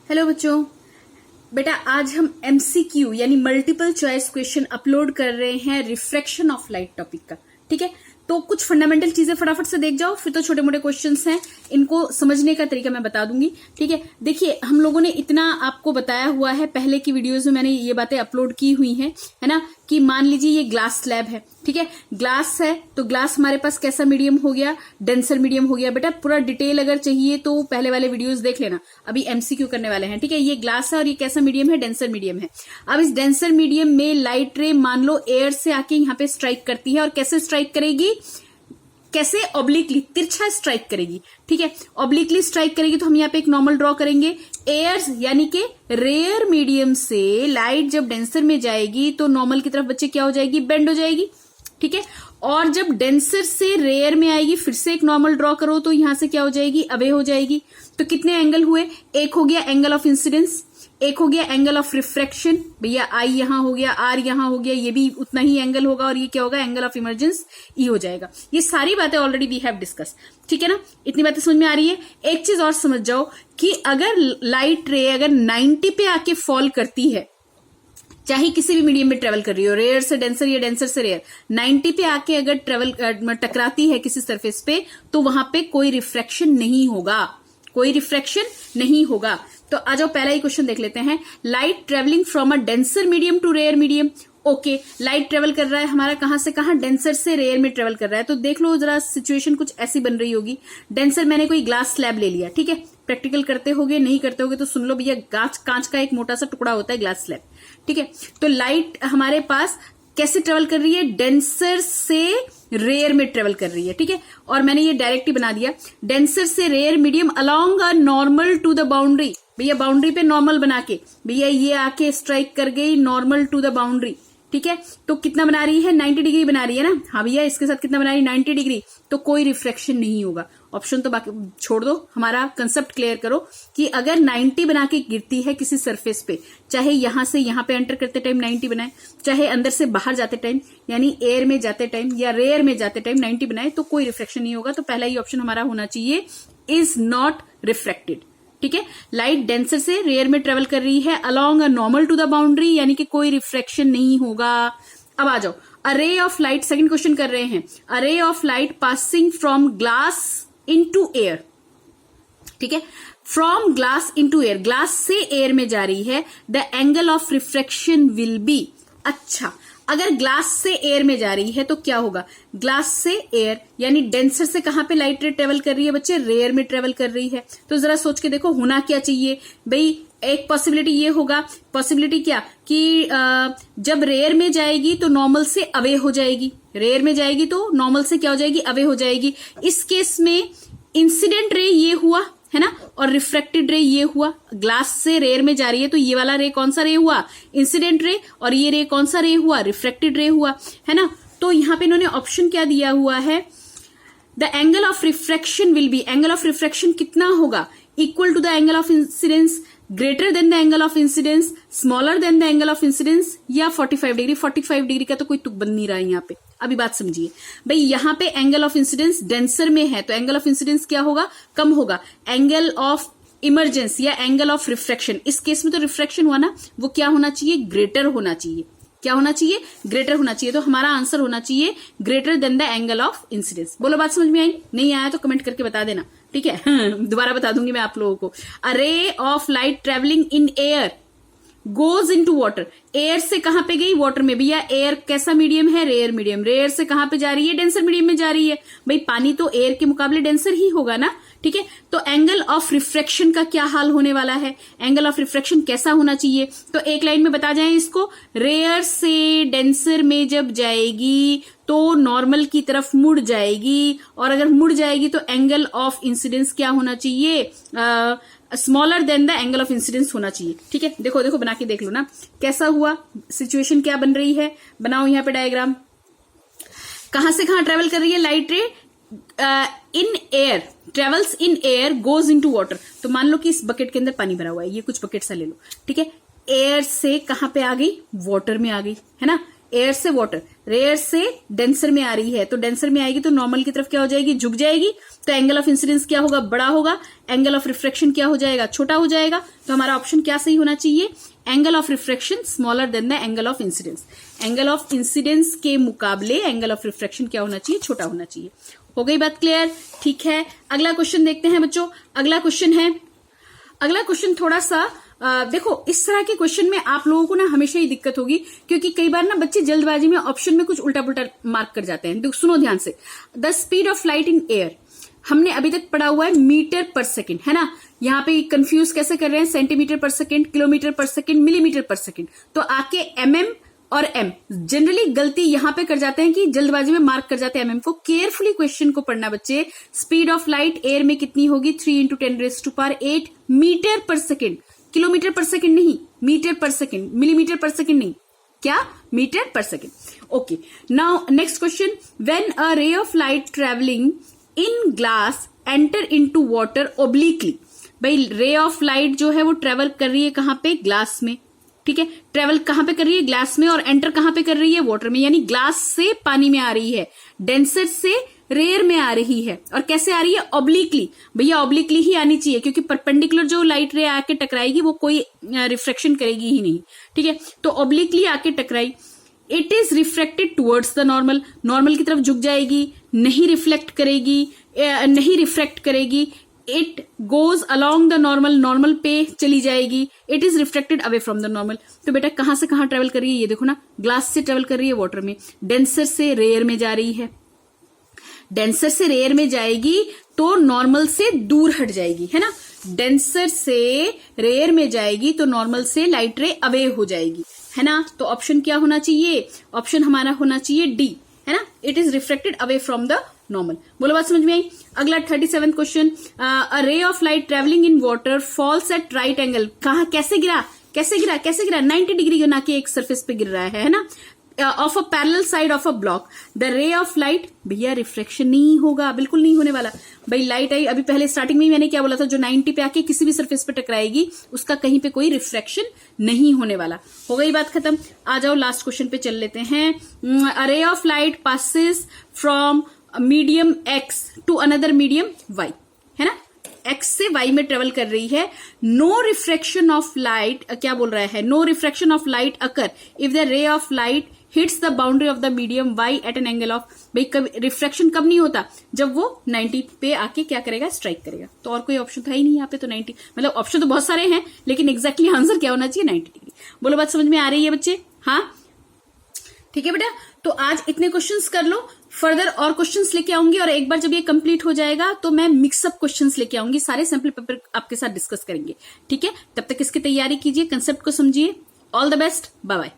Hello बच्चों, बेटा आज हम एमसीक्यू यानी मल्टीपल चॉइस क्वेश्चन अपलोड कर रहे हैं रिफ्रैक्शन ऑफ लाइट टॉपिक का। ठीक है, तो कुछ फंडामेंटल चीजें फटाफट से देख जाओ, फिर तो छोटे मोटे क्वेश्चंस हैं, इनको समझने का तरीका मैं बता दूंगी। ठीक है, देखिए हम लोगों ने इतना आपको बताया हुआ है, पहले की वीडियोस में मैंने ये बातें अपलोड की हुई हैं, है ना, कि मान लीजिए ये ग्लास स्लैब है। ठीक है, ग्लास है तो ग्लास हमारे पास कैसा मीडियम हो गया, डेंसर मीडियम हो गया। बेटा पूरा डिटेल अगर चाहिए तो पहले वाले वीडियोस देख लेना, अभी एमसीक्यू करने वाले हैं। ठीक है, ये ग्लास है और ये कैसा मीडियम है, डेंसर मीडियम है। अब इस डेंसर मीडियम में लाइट रे मान लो एयर से आके यहाँ पे स्ट्राइक करती है, और कैसे स्ट्राइक करेगी, कैसे, ऑब्लिकली, तिरछा स्ट्राइक करेगी। ठीक है, ऑब्लिकली स्ट्राइक करेगी तो हम यहाँ पे एक नॉर्मल ड्रॉ करेंगे। एयर यानी कि रेयर मीडियम से लाइट जब डेंसर में जाएगी तो नॉर्मल की तरफ बच्चे क्या हो जाएगी, बेंड हो जाएगी। ठीक है, और जब डेंसर से रेयर में आएगी फिर से एक नॉर्मल ड्रॉ करो तो यहां से क्या हो जाएगी, अवे हो जाएगी। तो कितने एंगल हुए, एक हो गया एंगल ऑफ इंसिडेंस, एक हो गया एंगल ऑफ रिफ्रैक्शन, भैया आई यहां हो गया, आर यहां हो गया, ये भी उतना ही एंगल होगा, और ये क्या होगा, एंगल ऑफ इमर्जेंस ई हो जाएगा। ये सारी बातें ऑलरेडी वी हैव डिस्कस। ठीक है ना, इतनी बातें समझ में आ रही है। एक चीज और समझ जाओ कि अगर लाइट रे अगर 90 पे आके फॉल करती है, चाहे किसी भी मीडियम में ट्रेवल कर रही हो, रेयर से डेंसर या डेंसर से रेयर, 90 पे आके अगर ट्रेवल टकराती है किसी सरफेस पे, तो वहां पे कोई रिफ्रैक्शन नहीं होगा, कोई रिफ्रैक्शन नहीं होगा। तो आ जाओ पहला ही क्वेश्चन देख लेते हैं। Light travelling from a denser medium to rare medium. Okay, light travel कर रहा है हमारा कहां से कहां, डेंसर से रेयर में ट्रेवल कर रहा है। तो देख लो जरा, सिचुएशन कुछ ऐसी बन रही होगी। डेंसर मैंने कोई ग्लास स्लैब ले लिया, ठीक है, प्रैक्टिकल करते होगे, नहीं करते होगे तो सुन लो भैया, कांच का एक मोटा सा टुकड़ा होता है ग्लास स्लैब। ठीक है, तो लाइट हमारे पास कैसे ट्रेवल कर रही है, डेंसर से रेयर में ट्रेवल कर रही है। ठीक है, और मैंने ये डायरेक्ट ही बना दिया, डेंसर से rare medium along a normal to the boundary. भैया बाउंड्री पे नॉर्मल बना के, भैया ये आके स्ट्राइक कर गई नॉर्मल टू द बाउंड्री। ठीक है, तो कितना बना रही है, 90 डिग्री बना रही है ना। हाँ भैया, इसके साथ कितना बना रही है, 90 डिग्री। तो कोई रिफ्रैक्शन नहीं होगा। ऑप्शन तो बाकी छोड़ दो, हमारा कंसेप्ट क्लियर करो कि अगर 90 बना के गिरती है किसी सरफेस पे, चाहे यहां से यहां पे एंटर करते टाइम 90 बनाए, चाहे अंदर से बाहर जाते टाइम यानी एयर में जाते टाइम या रेयर में जाते टाइम 90 बनाए, तो कोई रिफ्रैक्शन नहीं होगा। तो पहला ही ऑप्शन हमारा होना चाहिए, इज नॉट रिफ्रैक्टेड। ठीक है, लाइट डेंसर से रेयर में ट्रेवल कर रही है along a normal to the boundary, यानी कि कोई रिफ्रैक्शन नहीं होगा। अब आ जाओ, अ ray of light, second question कर रहे हैं। A ray of light passing from glass into air. ठीक है, from glass into air, glass से एयर में जा रही है, the angle of refraction will be. अच्छा, अगर ग्लास से एयर में जा रही है तो क्या होगा, ग्लास से एयर यानी डेंसर से कहां पे लाइट रे ट्रेवल कर रही है बच्चे, रेयर में ट्रेवल कर रही है। तो जरा सोच के देखो होना क्या चाहिए भाई। एक पॉसिबिलिटी ये होगा, पॉसिबिलिटी क्या कि जब रेयर में जाएगी तो नॉर्मल से अवे हो जाएगी, रेयर में जाएगी तो नॉर्मल से क्या हो जाएगी, अवे हो जाएगी। इस केस में इंसिडेंट रे ये हुआ है ना, और रिफ्रैक्टेड रे ये हुआ। ग्लास से रेयर में जा रही है तो ये वाला रे कौन सा रे हुआ, इंसिडेंट रे, और ये रे कौन सा रे हुआ, रिफ्रैक्टेड रे हुआ, है ना। तो यहां पे इन्होंने ऑप्शन क्या दिया हुआ है, the angle of refraction will be, angle of refraction कितना होगा, equal to the angle of incidence, greater than the angle of incidence, smaller than the angle of incidence, या 45 डिग्री। 45 डिग्री का तो कोई तुक बन नहीं रहा है यहाँ पे। अभी बात समझिए भाई, यहां पे एंगल ऑफ इंसिडेंस डेंसर में है तो एंगल ऑफ इंसिडेंस क्या होगा, कम होगा। एंगल ऑफ इमर्जेंस या एंगल ऑफ रिफ्रैक्शन, इस केस में तो रिफ्रैक्शन हुआ ना, वो क्या होना चाहिए, ग्रेटर होना चाहिए। क्या होना चाहिए, ग्रेटर होना चाहिए। तो हमारा आंसर होना चाहिए greater than the angle of incidence. बोलो बात समझ में आई, नहीं आया तो कमेंट करके बता देना। ठीक है, दोबारा बता दूंगी मैं आप लोगों को। A ray of light travelling in air goes into water, air से कहां पे गई, वाटर में। भैया एयर कैसा मीडियम है, रेयर मीडियम, रेयर से कहां पे जा रही है, डेंसर मीडियम में जा रही है। भाई पानी तो एयर के मुकाबले डेंसर ही होगा ना। ठीक है, तो एंगल ऑफ रिफ्रैक्शन का क्या हाल होने वाला है, एंगल ऑफ रिफ्रैक्शन कैसा होना चाहिए, तो एक लाइन में बता जाएं इसको, रेयर से डेंसर में जब जाएगी तो नॉर्मल की तरफ मुड़ जाएगी, और अगर मुड़ जाएगी तो एंगल ऑफ इंसिडेंस क्या होना चाहिए, smaller than the angle of incidence होना चाहिए। ठीक है, देखो देखो बना के देख लो ना कैसा हुआ, सिचुएशन क्या बन रही है, बनाओ यहां पे डायग्राम। कहां से कहां ट्रेवल कर रही है लाइट रे, in air, travels in air, goes into water. तो मान लो कि इस बकेट के अंदर पानी भरा हुआ है, ये कुछ बकेट सा ले लो। ठीक है, एयर से कहां पे आ गई, वाटर में आ गई, है ना। एयर से वाटर, रेयर से डेंसर में आ रही है, तो डेंसर में आएगी तो नॉर्मल की तरफ क्या हो जाएगी, झुक जाएगी, तो एंगल ऑफ इंसिडेंस क्या होगा, बड़ा होगा, एंगल ऑफ रिफ्रैक्शन क्या हो जाएगा, छोटा हो जाएगा। तो हमारा ऑप्शन क्या सही होना चाहिए, angle of refraction smaller than the angle of incidence. Angle of incidence के मुकाबले एंगल ऑफ रिफ्रैक्शन क्या होना चाहिए, छोटा होना चाहिए। हो गई बात क्लियर, ठीक है। अगला क्वेश्चन देखते हैं बच्चों। अगला क्वेश्चन थोड़ा सा देखो, इस तरह के क्वेश्चन में आप लोगों को ना हमेशा ही दिक्कत होगी, क्योंकि कई बार ना बच्चे जल्दबाजी में ऑप्शन में कुछ उल्टा पुल्टा मार्क कर जाते हैं। सुनो ध्यान से, the speed of light in air, हमने अभी तक पढ़ा हुआ है मीटर पर सेकेंड, है ना। यहाँ पे कंफ्यूज कैसे कर रहे हैं, सेंटीमीटर पर सेकेंड, किलोमीटर पर सेकेंड, मिलीमीटर पर सेकेंड, तो आके एमएम और एम, जनरली गलती यहां पे कर जाते हैं कि जल्दबाजी में मार्क कर जाते हैं एमएम को। केयरफुली क्वेश्चन को पढ़ना बच्चे। स्पीड ऑफ लाइट एयर में कितनी होगी, 3 × 10⁸ मीटर पर सेकेंड, किलोमीटर पर सेकेंड नहीं, मीटर पर सेकेंड, मिलीमीटर पर सेकेंड नहीं, क्या, मीटर पर second. Okay, now next question, when a ray of light travelling in glass enter into water obliquely, भाई रे ऑफ लाइट जो है वो ट्रेवल कर रही है कहां पे, ग्लास में, ठीक है। ट्रेवल कहां पे कर रही है, ग्लास में, और एंटर कहां पे कर रही है, वाटर में, यानी ग्लास से पानी में आ रही है, डेंसर से रेयर में आ रही है। और कैसे आ रही है, ऑब्लिकली, भैया ऑब्लिकली ही आनी चाहिए, क्योंकि परपेंडिकुलर जो लाइट रे आके टकराएगी वो कोई रिफ्रैक्शन करेगी ही नहीं, ठीक है। तो ऑब्लिकली आके टकराई, it is refracted towards the normal, normal की तरफ झुक जाएगी, नहीं रिफ्लेक्ट करेगी, नहीं रिफ्रेक्ट करेगी, it goes along the normal, normal पे चली जाएगी, it is reflected away from the normal. तो बेटा कहां से कहां ट्रेवल कर रही है, ये देखो ना, ग्लास से ट्रेवल कर रही है वाटर में, डेंसर से रेयर में जा रही है, डेंसर से रेयर में जाएगी तो नॉर्मल से दूर हट जाएगी, है ना। डेंसर से रेयर में जाएगी तो नॉर्मल से लाइट रे अवे हो जाएगी, है ना। तो ऑप्शन क्या होना चाहिए, ऑप्शन हमारा होना चाहिए डी, है ना, it is reflected away from the normal. बोलो बात समझ में आई। अगला 37 question, a ray of light travelling in water falls at right angle, कहा, कैसे गिरा, 90 डिग्री ना के एक सरफेस पे गिर रहा है ना, of a parallel side of a block, the ray of light, भैया रिफ्लेक्शन नहीं होगा, बिल्कुल नहीं होने वाला। भाई लाइट आई, अभी पहले स्टार्टिंग में ही मैंने क्या बोला था, जो 90 पे आके किसी भी सरफेस पे टकराएगी उसका कहीं पे कोई रिफ्लेक्शन नहीं होने वाला। हो गई बात खत्म। आ जाओ लास्ट क्वेश्चन पे चल लेते हैं। A ray of light passes from medium X to another medium Y, है ना, एक्स से वाई में ट्रेवल कर रही है, नो रिफ्रैक्शन ऑफ लाइट, क्या बोल रहा है, no refraction of light occur if the ray of light hits the boundary of the medium Y at an angle of, भाई कब रिफ्रैक्शन कब नहीं होता, जब वो 90 पे आके क्या करेगा, स्ट्राइक करेगा। तो और कोई ऑप्शन था ही नहीं यहाँ पे, तो 90, मतलब ऑप्शन तो बहुत सारे हैं लेकिन एग्जैक्टली आंसर क्या होना चाहिए, 90 डिग्री। बोलो बात समझ में आ रही है बच्चे, हाँ ठीक है बेटा। तो आज इतने क्वेश्चंस कर लो, फर्दर और क्वेश्चंस लेके आऊंगी, और एक बार जब ये कंप्लीट हो जाएगा तो मैं मिक्सअप क्वेश्चंस लेके आऊंगी, सारे सैंपल पेपर आपके साथ डिस्कस करेंगे, ठीक है। तब तक इसकी तैयारी कीजिए, कंसेप्ट को समझिए। All the best, bye bye.